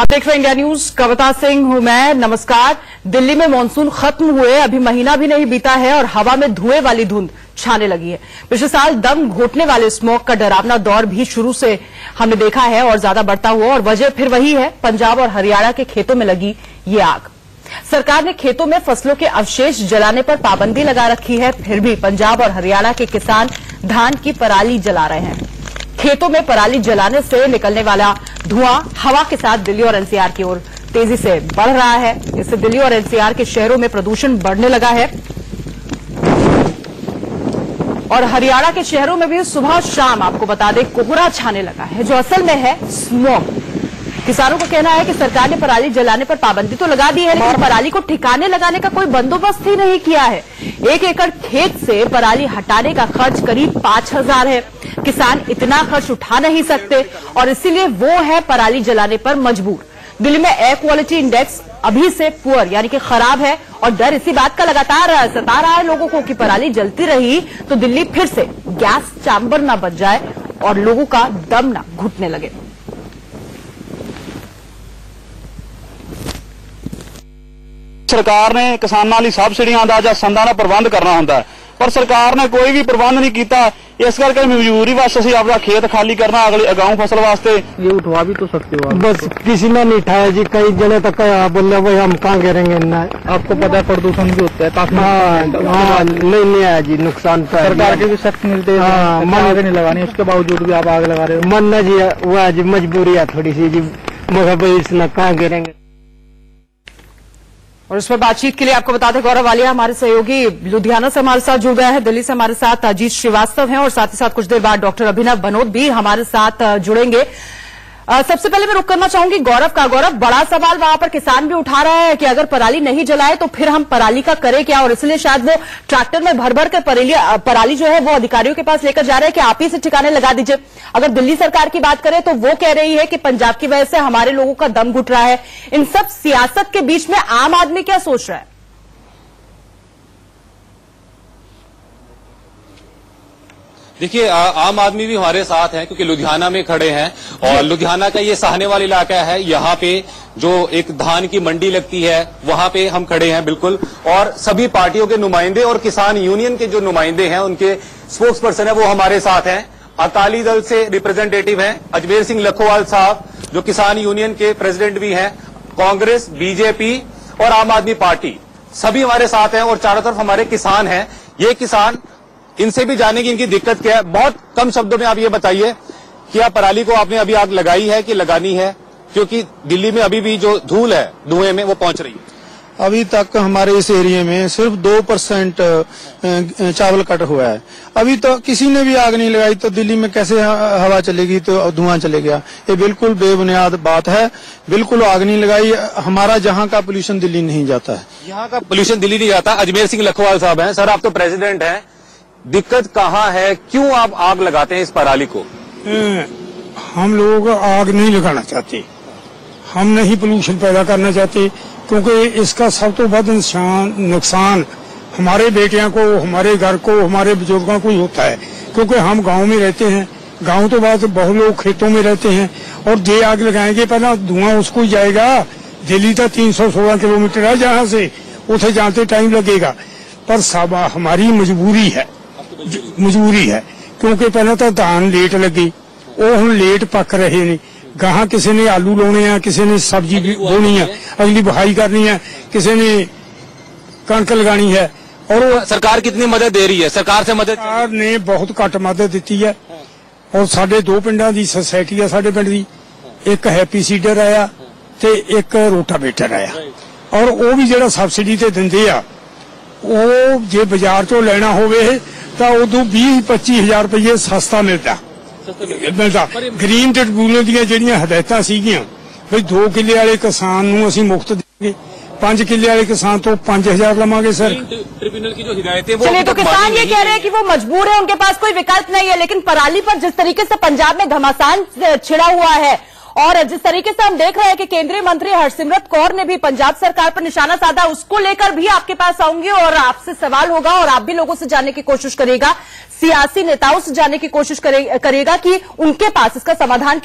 आप देख रहे हैं इंडिया न्यूज। कविता सिंह हूं मैं। नमस्कार। दिल्ली में मानसून खत्म हुए अभी महीना भी नहीं बीता है और हवा में धुएं वाली धुंध छाने लगी है। पिछले साल दम घोटने वाले स्मॉग का डरावना दौर भी शुरू से हमने देखा है और ज्यादा बढ़ता हुआ, और वजह फिर वही है, पंजाब और हरियाणा के खेतों में लगी ये आग। सरकार ने खेतों में फसलों के अवशेष जलाने पर पाबंदी लगा रखी है, फिर भी पंजाब और हरियाणा के किसान धान की पराली जला रहे हैं। खेतों में पराली जलाने से निकलने वाला धुआं हवा के साथ दिल्ली और एनसीआर की ओर तेजी से बढ़ रहा है। इससे दिल्ली और एनसीआर के शहरों में प्रदूषण बढ़ने लगा है और हरियाणा के शहरों में भी सुबह शाम आपको बता दें कोहरा छाने लगा है, जो असल में है स्मॉग। किसानों का कहना है कि सरकार ने पराली जलाने पर पाबंदी तो लगा दी है, लेकिन पराली को ठिकाने लगाने का कोई बंदोबस्त ही नहीं किया है। 1 एकड़ खेत से पराली हटाने का खर्च करीब 5,000 है। किसान इतना खर्च उठा नहीं सकते और इसीलिए वो है पराली जलाने पर मजबूर। दिल्ली में एयर क्वालिटी इंडेक्स अभी से पुअर यानी कि खराब है और डर इसी बात का लगातार सता रहा है लोगों को कि पराली जलती रही तो दिल्ली फिर से गैस चैम्बर न बच जाए और लोगों का दम न घुटने लगे। सरकार ने किसानों ਲਈ ਸਬਸਿਡੀਆਂ ਦਾ ਜਾਂ ਸੰਦਾਂ ਦਾ ਪ੍ਰਬੰਧ ਕਰਨਾ ਹੁੰਦਾ ਹੈ, ਪਰ ਸਰਕਾਰ ਨੇ ਕੋਈ ਵੀ ਪ੍ਰਬੰਧ ਨਹੀਂ ਕੀਤਾ। इस करके मजबूरी बस असं अपना खेत खाली करना अगली अगाऊ फसल वास्ते। ये उठवा भी तो सकते हो बस किसी ने नहीं उठाया जी। कई जने तक बोले भाई हम कहाँ गिरेंगे ना। आपको पता है प्रदूषण भी होता है। हाँ नहीं आया जी, नुकसान तो सरकार के भी सख्त निर्देश आग नहीं लगानी, उसके बावजूद भी आप आग लगा रहे हो। मन ना जी वो जी मजबूरी है थोड़ी सी जी, मगर भाई इसमें कहाँ गिरेंगे। और इस पर बातचीत के लिए आपको बता दें गौरव वालिया हमारे सहयोगी लुधियाना से हमारे साथ जुड़ गए हैं। दिल्ली से हमारे साथ अजीत श्रीवास्तव हैं और साथ ही साथ कुछ देर बाद डॉक्टर अभिनव बनोद भी हमारे साथ जुड़ेंगे। सबसे पहले मैं रुक करना चाहूंगी गौरव का। गौरव, बड़ा सवाल वहां पर किसान भी उठा रहा है कि अगर पराली नहीं जलाए तो फिर हम पराली का करें क्या, और इसलिए शायद वो ट्रैक्टर में भर भर कर पराली जो है वो अधिकारियों के पास लेकर जा रहे हैं कि आप ही से ठिकाने लगा दीजिए। अगर दिल्ली सरकार की बात करें तो वो कह रही है कि पंजाब की वजह से हमारे लोगों का दम घुट रहा है। इन सब सियासत के बीच में आम आदमी क्या सोच रहा है? देखिए, आम आदमी भी हमारे साथ है क्योंकि लुधियाना में खड़े हैं और लुधियाना का ये साहने वाला इलाका है। यहाँ पे जो एक धान की मंडी लगती है वहां पे हम खड़े हैं बिल्कुल, और सभी पार्टियों के नुमाइंदे और किसान यूनियन के जो नुमाइंदे हैं उनके स्पोक्स पर्सन है वो हमारे साथ हैं। अकाली दल से रिप्रेजेंटेटिव हैं अजमेर सिंह लखोवाल साहब, जो किसान यूनियन के प्रेसिडेंट भी हैं। कांग्रेस, बीजेपी और आम आदमी पार्टी सभी हमारे साथ हैं और चारों तरफ हमारे किसान हैं। ये किसान, इनसे भी जाने की इनकी दिक्कत क्या है। बहुत कम शब्दों में आप ये बताइए कि आप पराली को आपने अभी आग लगाई है कि लगानी है, क्योंकि दिल्ली में अभी भी जो धूल है धुएं में वो पहुंच रही है। अभी तक हमारे इस एरिया में सिर्फ 2% चावल कट हुआ है। अभी तो किसी ने भी आग नहीं लगाई तो दिल्ली में कैसे हवा चलेगी, तो धुआं चलेगा। ये बिल्कुल बेबुनियाद बात है। बिल्कुल आग नहीं लगाई। हमारा जहाँ का पोल्यूशन दिल्ली नहीं जाता है। यहाँ का पोल्यूशन दिल्ली नहीं जाता। अजमेर सिंह लखोवाल साहब हैं। सर, आप तो प्रेसिडेंट हैं, दिक्कत कहाँ है, क्यों आप आग लगाते हैं इस पराली को? हम लोग आग नहीं लगाना चाहते, हम नहीं पोल्यूशन पैदा करना चाहते, क्योंकि इसका सब तो बड़ा नुकसान हमारे बेटियों को, हमारे घर को, हमारे बुजुर्गों को ही होता है। क्योंकि हम गांव में रहते हैं, गांव तो बाद बहुत लोग खेतों में रहते हैं और जे आग लगाएंगे पहला धुआं उसको ही जाएगा। दिल्ली तक 316 किलोमीटर है, जहाँ से उसे जाते टाइम लगेगा। पर सब हमारी मजबूरी है क्योंकि पहले तो धान लेट लगी, वो हम लेट पक रहे ने। गां किसी ने आलू लाने हैं, किसी ने सब्जी बोनी है, अगली बुहाई करनी है, किसी ने कणक लगानी है। और सरकार कितनी मदद दे रही है? सरकार ने बहुत घट मदद दी है। और साडे 2 पिंडां दी सोसाइटी है साडे पिंड दी, एक हैप्पी सीडर आया ते एक रोटावेटर आया। और वो भी जिहड़ा सबसिडी ते दिंदे आ, वो जे बाजार चों लेना होवे तो उदों 20-25 हजार रुपये सस्ता मिलता। ग्रीन ट्रिब्यूनल ਦੀਆਂ ਜਿਹੜੀਆਂ ਹਦਾਇਤਾਂ ਸੀਗੀਆਂ ਵੀ 2 ਕਿੱਲੇ ਵਾਲੇ किसान ਨੂੰ ਅਸੀਂ ਮੁਫਤ ਦੇਵਾਂਗੇ, 5 किले वाले किसान तो 5,000 लमांगे। सर, ट्रिब्यूनल की जो हिदायतें वो चलिए, तो किसान ये कह रहे हैं कि वो मजबूर है, उनके पास कोई विकल्प नहीं है। लेकिन पराली पर जिस तरीके से पंजाब में घमासान छिड़ा हुआ है और जिस तरीके से हम देख रहे हैं कि केंद्रीय मंत्री हरसिमरत कौर ने भी पंजाब सरकार पर निशाना साधा, उसको लेकर भी आपके पास आऊंगी और आपसे सवाल होगा और आप भी लोगों से जानने की कोशिश करेगा, सियासी नेताओं से जानने की कोशिश करेगा कि उनके पास इसका समाधान